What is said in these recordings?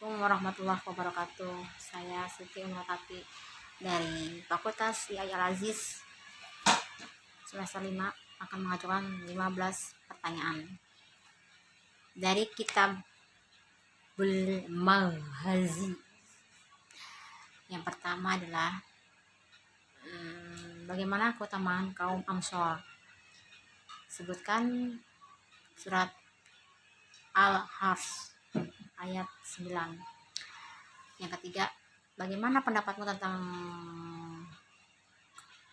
Assalamualaikum warahmatullahi wabarakatuh. Saya Siti Umrotati dari Fakultas IAI Al-Aziz semester 5 akan mengajukan 15 pertanyaan dari kitab Maghazi. Yang pertama adalah bagaimana keutamaan kaum Ansor? Sebutkan surat Al-Hars ayat 9. Yang ketiga, bagaimana pendapatmu tentang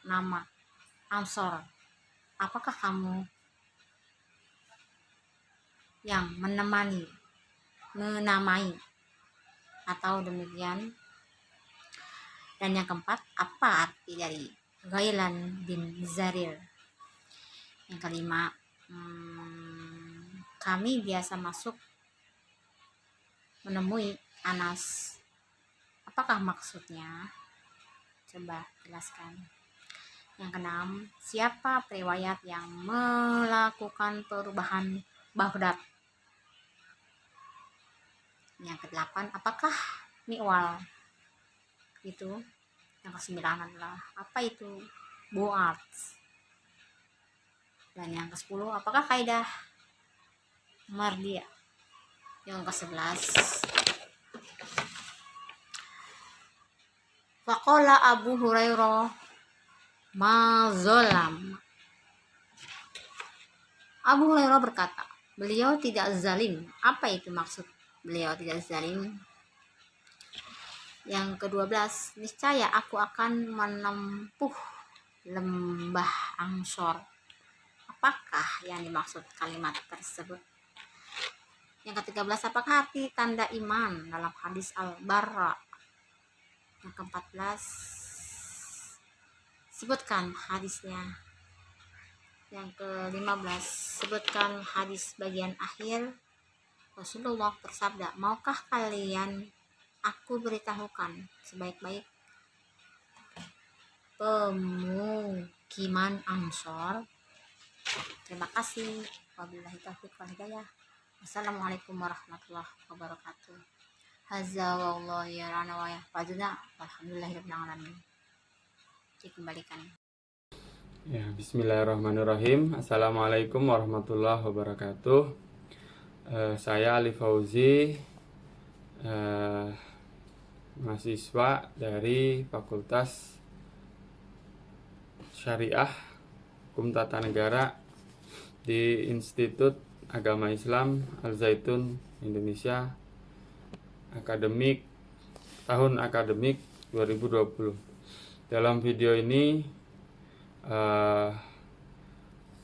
nama Ansor? Apakah kamu yang menamai atau demikian? Dan yang keempat, apa arti dari Ghailan bin Zarir? Yang kelima, kami biasa masuk menemui Anas. Apakah maksudnya? Coba jelaskan. Yang keenam, siapa periwayat yang melakukan perubahan Baghdad? Yang kedelapan, apakah mi'wal itu? Yang kesembilan adalah apa itu bu'ats? Dan yang ke-10, apakah kaidah mardiyah? Yang ke-11, faqala Abu Hurairah ma zolam. Abu Hurairah berkata, beliau tidak zalim. Apa itu maksud beliau tidak zalim? Yang ke-12, niscaya aku akan menempuh lembah Ansor. Apakah yang dimaksud kalimat tersebut? Yang ke-13, apakah arti tanda iman dalam hadis Al-Barra? Yang ke-14, sebutkan hadisnya. Yang ke-15, sebutkan hadis bagian akhir. Rasulullah bersabda, maukah kalian aku beritahukan sebaik-baik pemukiman Ansor? Terima kasih. Wabillahi taufiq wal hidayah. Assalamualaikum warahmatullahi wabarakatuh. Hazza wallahu yarana wa yahfazuna walhamdulillahirabbil alamin. Dikembalikan. Ya, bismillahirrahmanirrahim. Assalamualaikum warahmatullahi wabarakatuh. Saya Ali Fauzi, mahasiswa dari Fakultas Syariah Hukum Tata Negara di Institut Agama Islam Al-Zaitun Indonesia, tahun akademik 2020. Dalam video ini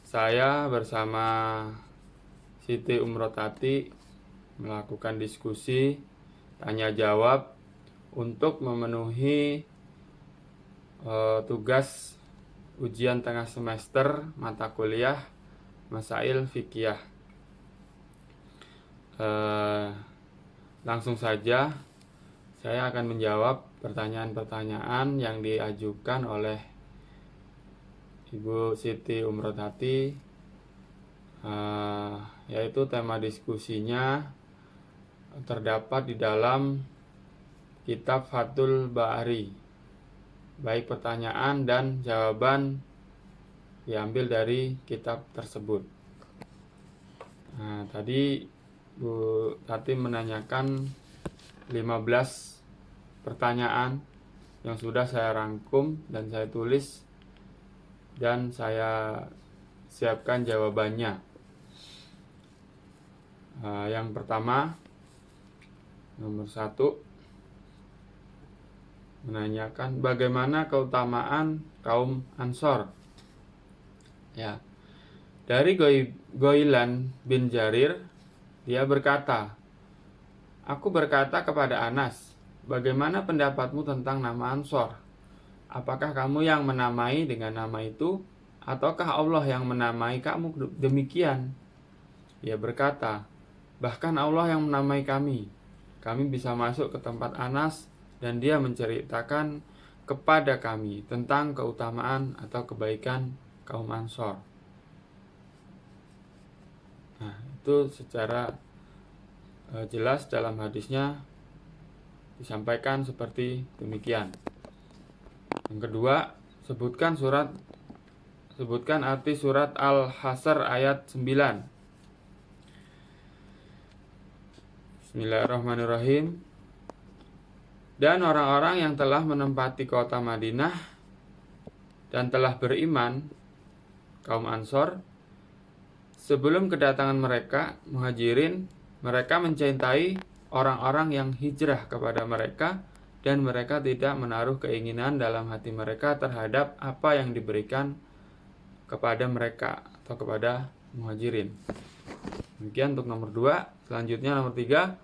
saya bersama Siti Umrotati melakukan diskusi tanya jawab untuk memenuhi tugas ujian tengah semester mata kuliah Masail Fikih. Langsung saja saya akan menjawab pertanyaan-pertanyaan yang diajukan oleh Ibu Siti Umrotati, yaitu tema diskusinya terdapat di dalam kitab Fathul Bari. Baik pertanyaan dan jawaban diambil dari kitab tersebut. Tadi Bu Tati menanyakan 15 pertanyaan yang sudah saya rangkum dan saya tulis dan saya siapkan jawabannya. Yang pertama, nomor 1, menanyakan bagaimana keutamaan kaum Ansor. Ya, dari Ghailan bin Jarir, dia berkata, aku berkata kepada Anas, bagaimana pendapatmu tentang nama Ansor? Apakah kamu yang menamai dengan nama itu, ataukah Allah yang menamai kamu demikian? Dia berkata, bahkan Allah yang menamai kami. Kami bisa masuk ke tempat Anas dan dia menceritakan kepada kami tentang keutamaan atau kebaikan kaum Ansor. Nah, itu secara jelas dalam hadisnya disampaikan seperti demikian. Yang kedua, sebutkan arti surat Al-Hasr ayat 9. Bismillahirrahmanirrahim. Dan orang-orang yang telah menempati kota Madinah dan telah beriman, kaum Ansor, sebelum kedatangan mereka, Muhajirin, mereka mencintai orang-orang yang hijrah kepada mereka, dan mereka tidak menaruh keinginan dalam hati mereka terhadap apa yang diberikan kepada mereka atau kepada Muhajirin. Demikian untuk nomor 2. Selanjutnya nomor 3.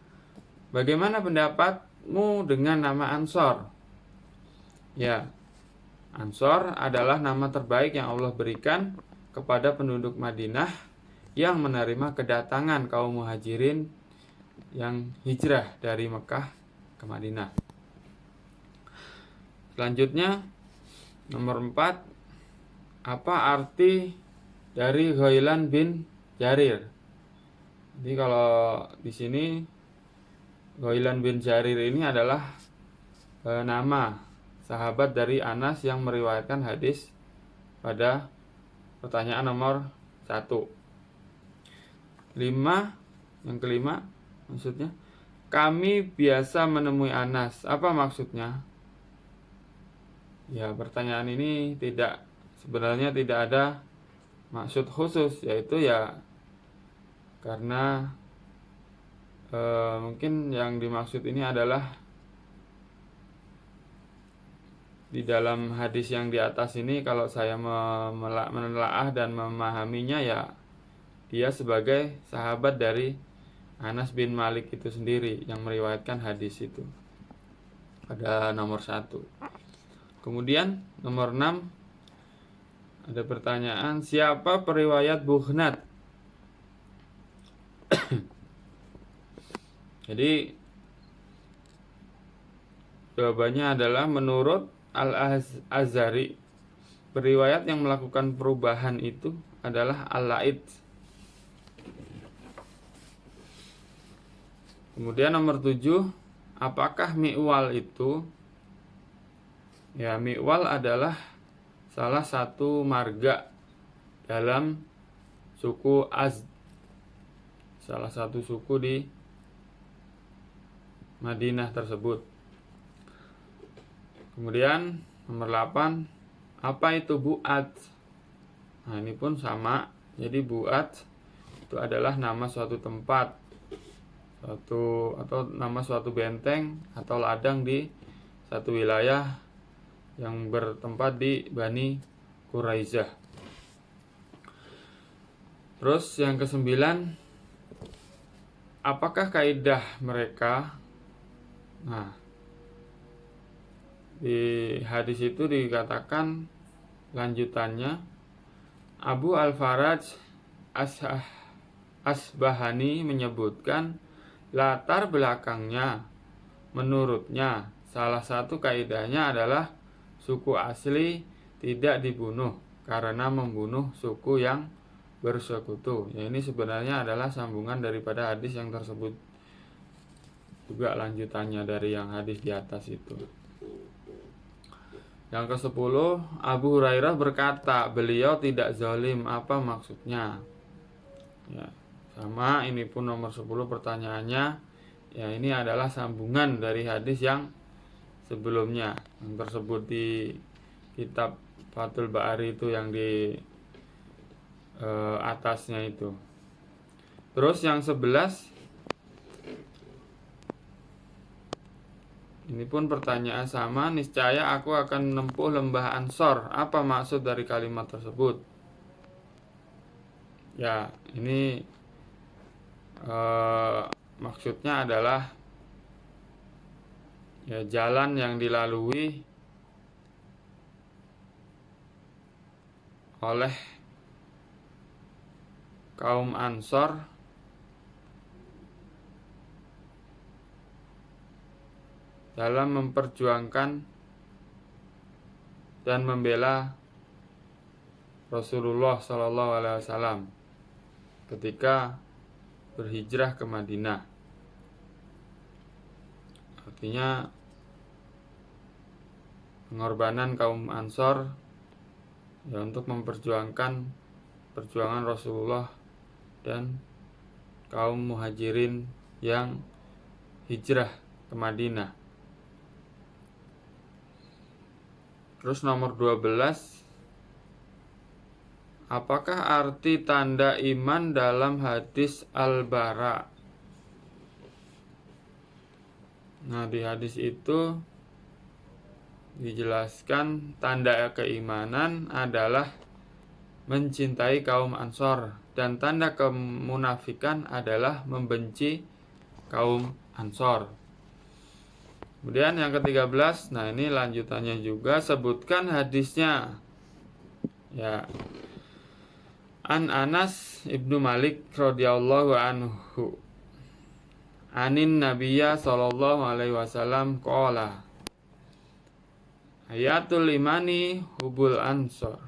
Bagaimana pendapatmu dengan nama Ansor? Ya, Ansor adalah nama terbaik yang Allah berikan kepada penduduk Madinah yang menerima kedatangan kaum Muhajirin yang hijrah dari Mekah ke Madinah. Selanjutnya nomor 4. Apa arti dari Ghailan bin Jarir? Jadi kalau di sini Ghailan bin Jarir ini adalah nama sahabat dari Anas yang meriwayatkan hadis pada pertanyaan nomor 1. 5. Yang kelima, maksudnya, kami biasa menemui Anas. Apa maksudnya? Ya, pertanyaan ini sebenarnya tidak ada maksud khusus, yaitu ya karena mungkin yang dimaksud ini adalah di dalam hadis yang di atas ini, kalau saya menelaah dan memahaminya, ya dia sebagai sahabat dari Anas bin Malik itu sendiri yang meriwayatkan hadis itu pada nomor 1. Kemudian nomor 6 ada pertanyaan, siapa periwayat Buhnat? Jadi jawabannya adalah menurut Al-Azhari, periwayat yang melakukan perubahan itu adalah Al-Laid. Kemudian nomor 7, apakah Mi'wal itu? Ya, Mi'wal adalah salah satu marga dalam suku Azd, salah satu suku di Madinah tersebut. Kemudian nomor 8, apa itu Bu'at? Nah, ini pun sama. Jadi Bu'at itu adalah nama suatu tempat, atau nama suatu benteng atau ladang di satu wilayah yang bertempat di Bani Quraizah. Terus yang ke-9, apakah kaidah mereka? Nah, di hadis itu dikatakan lanjutannya, Abu Al-Faraj Asbahani menyebutkan latar belakangnya. Menurutnya, salah satu kaidahnya adalah suku asli tidak dibunuh karena membunuh suku yang bersekutu. Ya, ini sebenarnya adalah sambungan daripada hadis yang tersebut, juga lanjutannya dari yang hadis di atas itu. Yang ke-10, Abu Hurairah berkata, beliau tidak zalim. Apa maksudnya? Ya, sama, ini pun nomor 10 pertanyaannya. Ya, ini adalah sambungan dari hadis yang sebelumnya, yang tersebut di kitab Fathul Bari itu, yang di atasnya itu. Terus yang 11, ini pun pertanyaan sama, niscaya aku akan menempuh lembah Ansor. Apa maksud dari kalimat tersebut? Ya, ini maksudnya adalah ya jalan yang dilalui oleh kaum Ansor dalam memperjuangkan dan membela Rasulullah SAW ketika berhijrah ke Madinah. artinya pengorbanan kaum Ansor ya untuk memperjuangkan perjuangan Rasulullah dan kaum Muhajirin yang hijrah ke Madinah. Terus nomor 12, apakah arti tanda iman dalam hadis Al-Bara? Nah, di hadis itu dijelaskan tanda keimanan adalah mencintai kaum Ansor dan tanda kemunafikan adalah membenci kaum Ansor. Kemudian yang ke-13, nah ini lanjutannya juga, sebutkan hadisnya. Ya. An Anas ibnu Malik radhiyallahu anhu. Anin Nabiyya sallallahu alaihi wasallam qala. Ayatul imani hubul ansor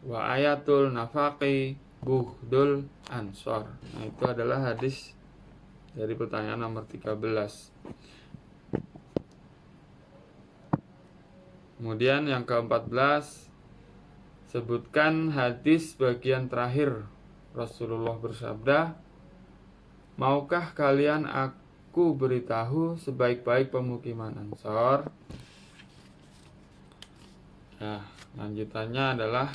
wa ayatul nafaqi buhdul ansor. Nah, itu adalah hadis dari pertanyaan nomor 13. Kemudian yang ke-14, sebutkan hadis bagian terakhir. Rasulullah bersabda, maukah kalian aku beritahu sebaik-baik pemukiman Ansor? Nah, lanjutannya adalah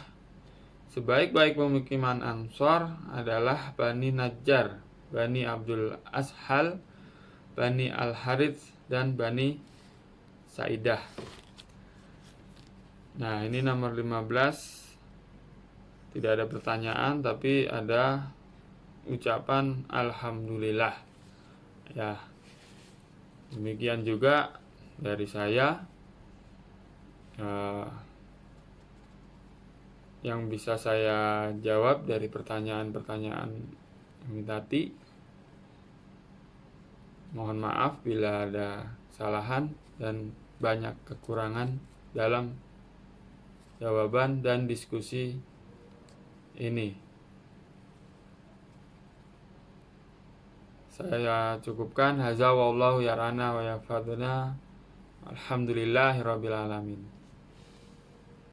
sebaik-baik pemukiman Ansor adalah Bani Najjar, Bani Abdul Ashal, Bani Al-Harits, dan Bani Sa'idah. Nah, ini nomor 15. Tidak ada pertanyaan, tapi ada ucapan Alhamdulillah. Ya, demikian juga dari saya. Yang bisa saya jawab dari pertanyaan-pertanyaan ini tadi. Mohon maaf bila ada kesalahan dan banyak kekurangan dalam jawaban dan diskusi ini. Saya cukupkan. Hadza wallahu yarana wa yafaduna. Alhamdulillahirabbil alamin.